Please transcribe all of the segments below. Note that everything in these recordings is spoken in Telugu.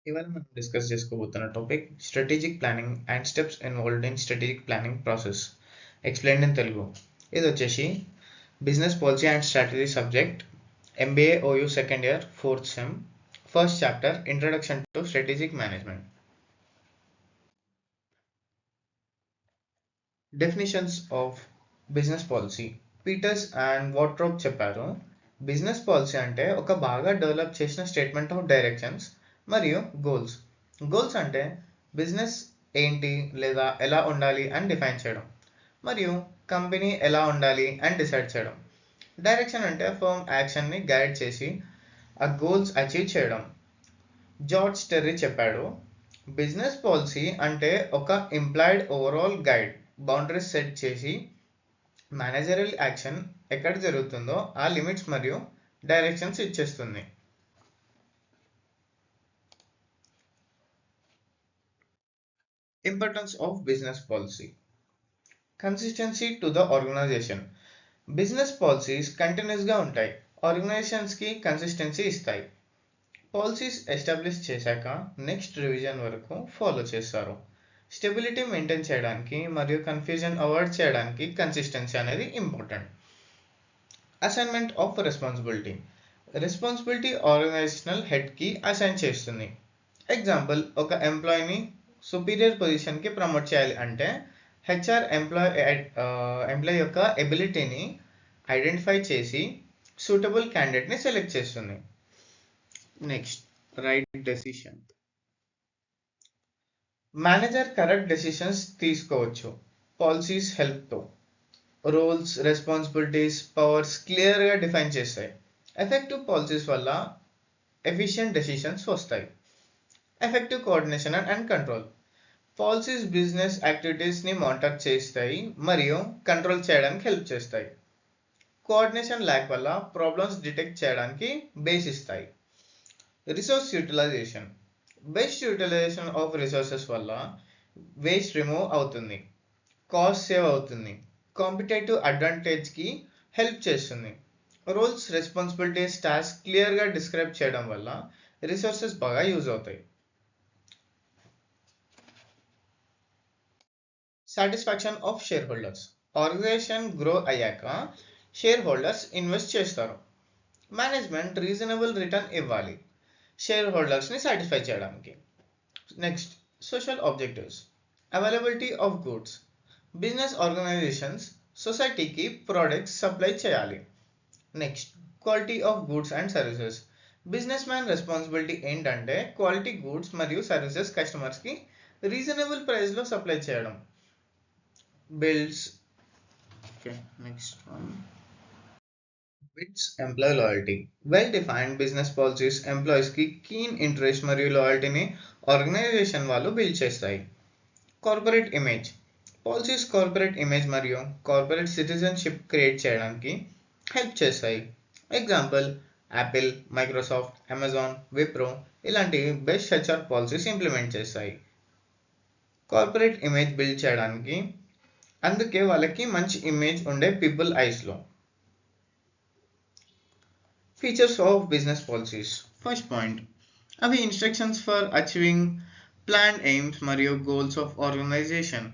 ఇవాళ మనం డిస్కస్ చేసుకోబోతున్న topic strategic planning and steps involved in strategic planning process explained in Telugu. ఇది వచ్చేసి business policy and strategy subject MBA OU second year fourth sem first chapter introduction to strategic management. Definitions of business policy Peters and వాట్రోప్ చెప్పారు. బిజినెస్ పాలసీ అంటే ఒక బాగా డెవలప్ చేసిన స్టేట్మెంట్ ఆఫ్ డైరెక్షన్స్ మరియు గోల్స్. గోల్స్ అంటే బిజినెస్ ఏంటి లేదా ఎలా ఉండాలి అని డిఫైన్ చేయడం, మరియు కంపెనీ ఎలా ఉండాలి అని డిసైడ్ చేయడం. డైరెక్షన్ అంటే ఫర్మ్ యాక్షన్ని గైడ్ చేసి ఆ గోల్స్ అచీవ్ చేయడం. జార్జ్ టెర్రీ చెప్పాడు, బిజినెస్ పాలసీ అంటే ఒక implied overall guide, boundaries set చేసి మేనేజరల్ యాక్షన్ ఎక్కడ జరుగుతుందో ఆ లిమిట్స్ మరియు డైరెక్షన్స్ ఇచ్చేస్తుంది. Importance of business policy. Consistency to the organisation. Business policies కంటిన్యూస్గా ఉంటాయి, ఆర్గనైజేషన్స్కి కన్సిస్టెన్సీ ఇస్తాయి. పాలసీస్ ఎస్టాబ్లిష్ చేశాక నెక్స్ట్ రివిజన్ వరకు ఫాలో చేస్తారు. స్టెబిలిటీ మెయింటైన్ చేయడానికి మరియు కన్ఫ్యూజన్ అవాయిడ్ చేయడానికి కన్సిస్టెన్సీ అనేది important. Assignment of responsibility. Responsibility organisational హెడ్కి అసైన్ చేస్తుంది. ఎగ్జాంపుల్, ఒక ఎంప్లాయీని సుపీరియర్ పొజిషన్కి ప్రమోట్ చేయాలి అంటే హెచ్ఆర్ ఎంప్లాయీ యొక్క ఎబిలిటీని ఐడెంటిఫై చేసి సూటబుల్ క్యాండిడేట్ని సెలెక్ట్ చేస్తుంది. Next, right decision. Manager correct decisions తీసుకోవచ్చు పాలసీస్ హెల్ప్తో. రోల్స్, రెస్పాన్సిబిలిటీస్, పవర్స్ క్లియర్గా డిఫైన్ చేస్తాయి. ఎఫెక్టివ్ పాలసీస్ వల్ల ఎఫిషియంట్ డెసిషన్స్ వస్తాయి. Effective coordination and control. Policies business యాక్టివిటీస్ని మానిటర్ చేస్తాయి మరియు కంట్రోల్ చేయడానికి హెల్ప్ చేస్తాయి. కోఆర్డినేషన్ ల్యాక్ వల్ల ప్రాబ్లమ్స్ డిటెక్ట్ చేయడానికి బేస్ ఇస్తాయి. Resource utilisation. Best utilisation of resources వల్ల వేస్ట్ రిమూవ్ అవుతుంది, కాస్ట్ సేవ్ అవుతుంది, కాంపిటేటివ్ అడ్వాంటేజ్కి హెల్ప్ చేస్తుంది. రోల్స్, రెస్పాన్సిబిలిటీస్, టాస్క్ క్లియర్గా డిస్క్రైబ్ చేయడం వల్ల రిసోర్సెస్ బాగా యూజ్ అవుతాయి. Satisfaction of shareholders. Organisation grow అయ్యాక షేర్ హోల్డర్స్ ఇన్వెస్ట్ చేస్తారు. మేనేజ్మెంట్ రీజనబుల్ రిటర్న్ ఇవ్వాలి షేర్ హోల్డర్స్ని సాటిస్ఫై చేయడానికి. Next, social objectives. Availability of goods. Business organisations సొసైటీకి ప్రోడక్ట్స్ సప్లై చేయాలి. Next, quality of goods and services. Businessman responsibility ఏంటంటే క్వాలిటీ గూడ్స్ మరియు సర్వీసెస్ కస్టమర్స్కి రీజనబుల్ ప్రైస్లో సప్లై చేయడం. Builds. Okay, next one. Builds employee loyalty. Well defined business policies ఎంప్లాయీస్కి కీన్ ఇంట్రెస్ట్ మరియు లాయల్టీని ఆర్గనైజేషన్ వాళ్ళు బిల్డ్ చేస్తాయి. Corporate image. Policies corporate image మరియు కార్పొరేట్ సిటిజన్షిప్ క్రియేట్ చేయడానికి హెల్ప్ చేస్తాయి. Example, Apple, Microsoft, Amazon, Wipro ఇలాంటి బెస్ట్ హెచ్ఆర్ పాలసీస్ ఇంప్లిమెంట్ చేస్తాయి కార్పొరేట్ ఇమేజ్ బిల్డ్ చేయడానికి. అందుకే వాళ్ళకి మంచి ఇమేజ్ ఉండే పీపుల్ ఐస్లో. Features of business policies. First point, అవి instructions for achieving plan aims మరియు goals of organisation.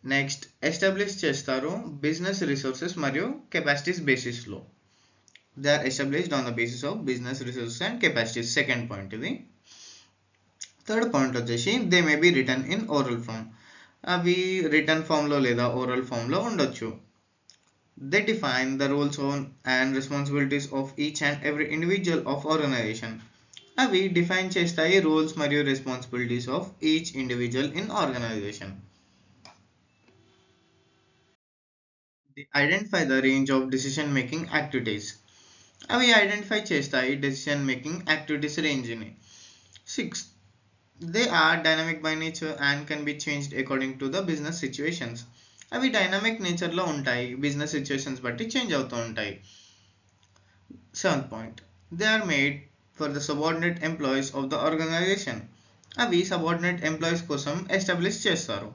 Next, establish చేస్తారు బిజినెస్ రిసోర్సెస్ మరియు కెపాసిటీస్ బేసిస్లో. They are established on the basis of business resources and capacities. Second point ఇది. థర్డ్ పాయింట్ వచ్చేసి they may be return in oral form. అవి రిటర్న్ ఫామ్లో లేదా ఓరల్ ఫామ్లో ఉండొచ్చు. They define the roles and responsibilities of each and every individual of organization. అవి డిఫైన్ చేస్తాయి రోల్స్ మరియు responsibilities of each individual in organization. The identify the range of decision making activities. అవి ఐడెంటిఫై చేస్తాయి డెసిషన్ మేకింగ్ యాక్టివిటీస్ రేంజ్ని. 6. They are dynamic by nature and can be changed according to the business situations. అవి డైనమిక్ నేచర్లో ఉంటాయి, బిజినెస్ సిచ్యువేషన్స్ బట్టి చేంజ్ అవుతూ ఉంటాయి. 7th point, they are made for the subordinate employees of the organization. అవి సబార్డినేట్ ఎంప్లాయీస్ కోసం ఎస్టాబ్లిష్ చేస్తారు.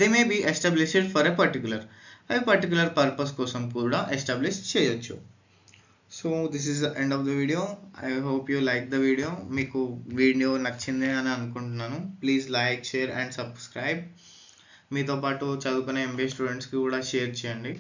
They may be established for a particular. అవి పర్టికులర్ పర్పస్ కోసం కూడా ఎస్టాబ్లిష్ చేయొచ్చు. So this is the end of the video. I hope you like the video. మీకు వీడియో నచ్చింది అని అనుకుంటున్నాను. Please like, share and subscribe. మీతో పాటు చదువుకునే ఎంబీఏ స్టూడెంట్స్కి కూడా షేర్ చేయండి.